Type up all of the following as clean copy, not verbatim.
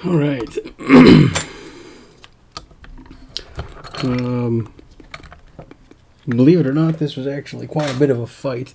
All right. Believe it or not, this was actually quite a bit of a fight.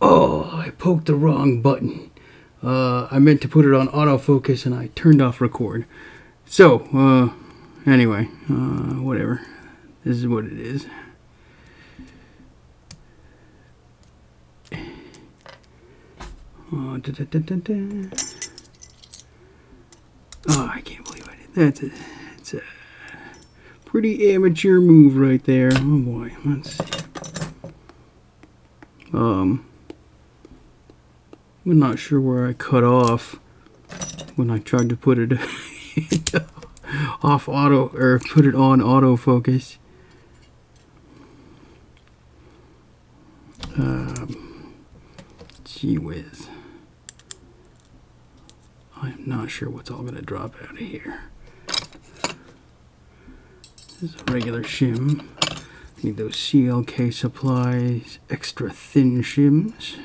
Oh, I poked the wrong button. I meant to put it on autofocus and I turned off record. So, anyway, whatever. This is what it is. Oh, oh, I can't believe I did that. It's a pretty amateur move right there. Oh boy, let's see. I'm not sure where I cut off when I tried to put it off auto, or put it on autofocus. Gee whiz. I'm not sure what's all going to drop out of here. This is a regular shim. Need those CLK Supplies extra thin shims.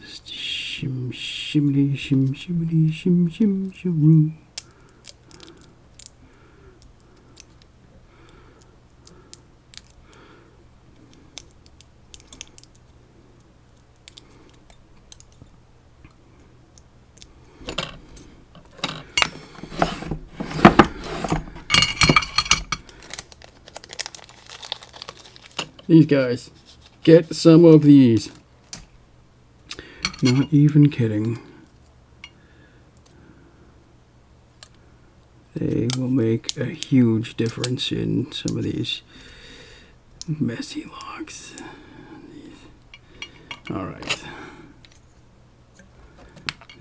Just shim, shimmity, shim, shimmity, shim, shim, shiroo. These guys, get some of these. Not even kidding. They will make a huge difference in some of these messy locks. Alright.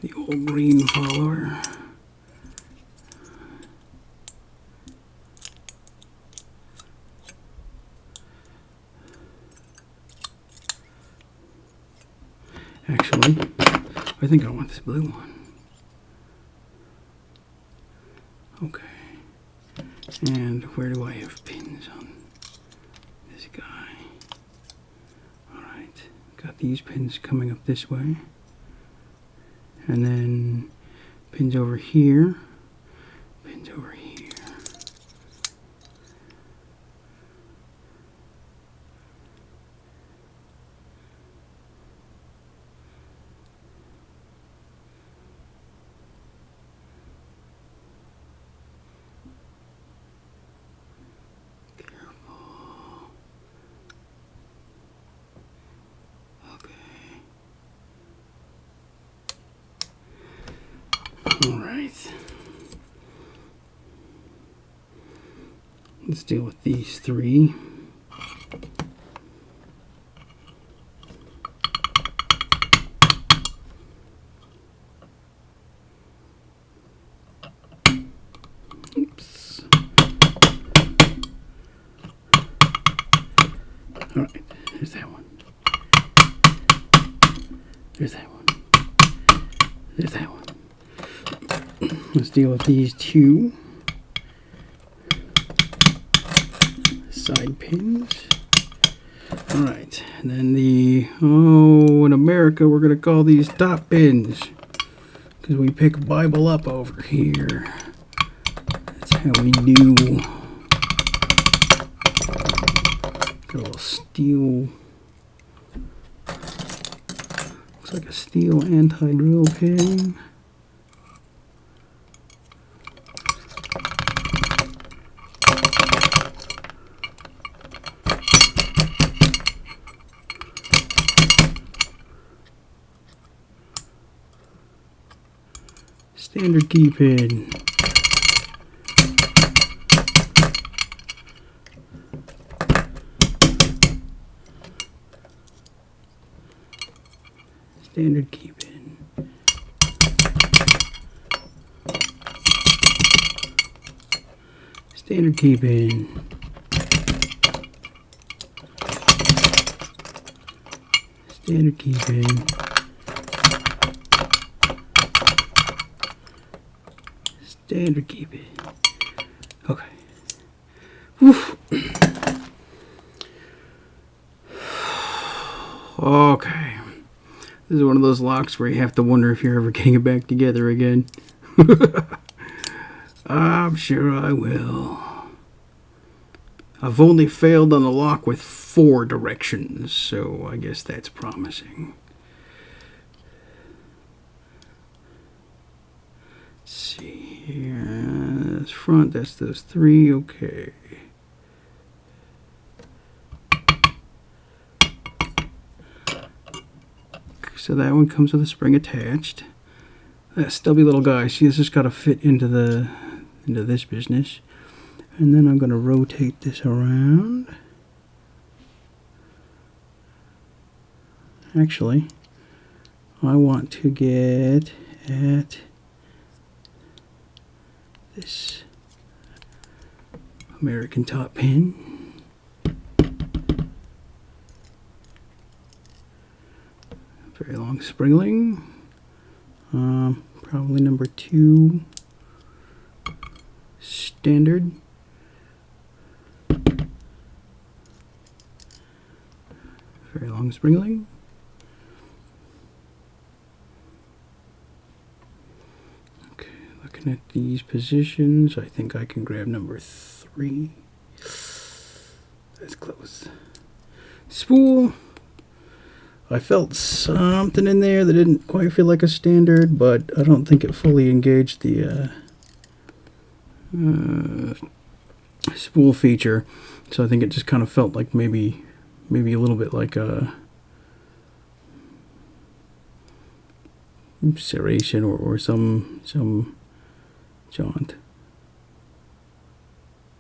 The old green follower. Actually, I think I want this blue one. Okay. And where do I have pins on this guy? Alright. Got these pins coming up this way. And then pins over here. Pins over here. Alright. Let's deal with these three. Oops. Alright, there's that one. There's that one. There's that one. Let's deal with these two side pins. Alright, and then in America we're going to call these top pins because we pick Bible up over here. That's how we do. Got a little steel, looks like a steel anti-drill pin. Standard key pin. Standard key pin. Standard key pin. Standard key pin. Standard key pin. Okay. Woof. Okay. This is one of those locks where you have to wonder if you're ever getting it back together again. I'm sure I will. I've only failed on the lock with 4 directions, so I guess that's promising. Let's see here. That's front, that's those 3, okay. So that one comes with a spring attached. That stubby little guy, see, this just got to fit into this business. And then I'm going to rotate this around. Actually, I want to get at this American top pin. Very long springling. Probably number 2 standard. Very long springling. Okay, looking at these positions, I think I can grab number 3. That's close. Spool. I felt something in there that didn't quite feel like a standard, but I don't think it fully engaged the spool feature. So I think it just kind of felt like maybe a little bit like a serration or some jaunt.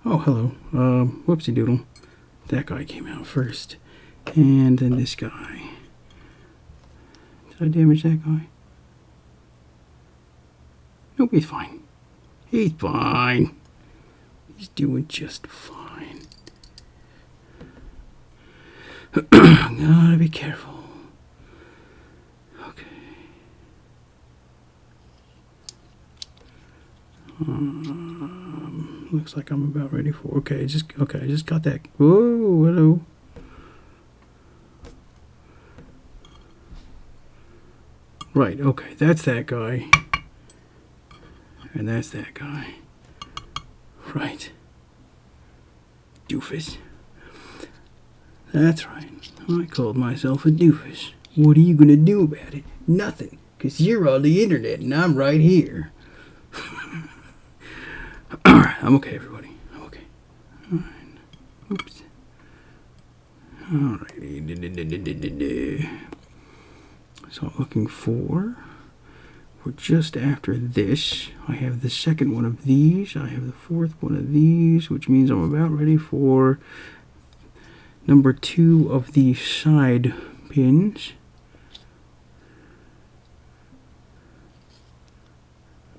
Oh, hello. Whoopsie doodle. That guy came out first, and then this guy. Did I damage that guy? Nope, he's fine. He's fine. He's doing just fine. Gotta be careful. Okay. Looks like I'm about ready for. Okay, I just got that. Whoa, hello. Right, okay, that's that guy. And that's that guy. Right. Doofus. That's right. I called myself a doofus. What are you gonna do about it? Nothing. 'Cause you're on the internet and I'm right here. Alright, I'm okay, everybody. I'm okay. Alright. Oops. Alrighty. So I'm looking for, we're just after this. I have the second one of these. I have the 4th one of these, which means I'm about ready for number 2 of the side pins.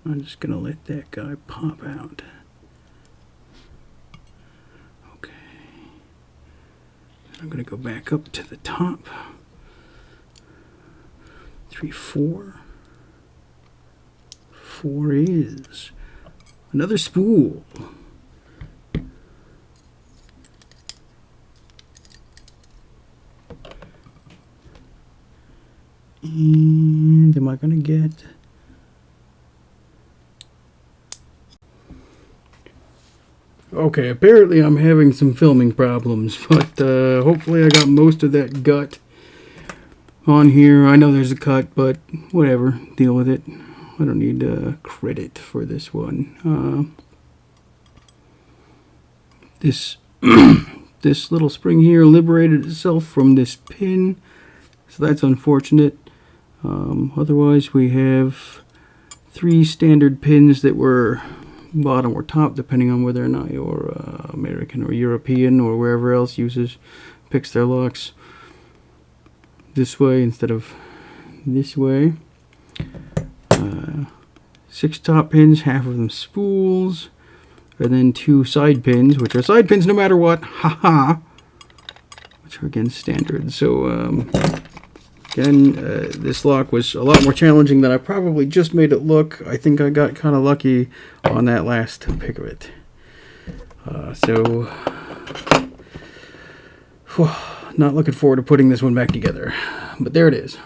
I'm just going to let that guy pop out. Okay. I'm going to go back up to the top. 3, 4. 4 is another spool. And am I going to get... Okay, apparently I'm having some filming problems, but hopefully I got most of that gut on here. I know there's a cut, but whatever, deal with it. I don't need credit for this one. This this little spring here liberated itself from this pin, so that's unfortunate. Otherwise, we have 3 standard pins that were bottom or top, depending on whether or not you're American or European or wherever else picks their locks this way instead of this way. 6 top pins, half of them spools, and then 2 side pins, which are side pins no matter what, haha, which are again standard. So again, this lock was a lot more challenging than I probably just made it look. I think I got kind of lucky on that last pick of it. Not looking forward to putting this one back together, but there it is.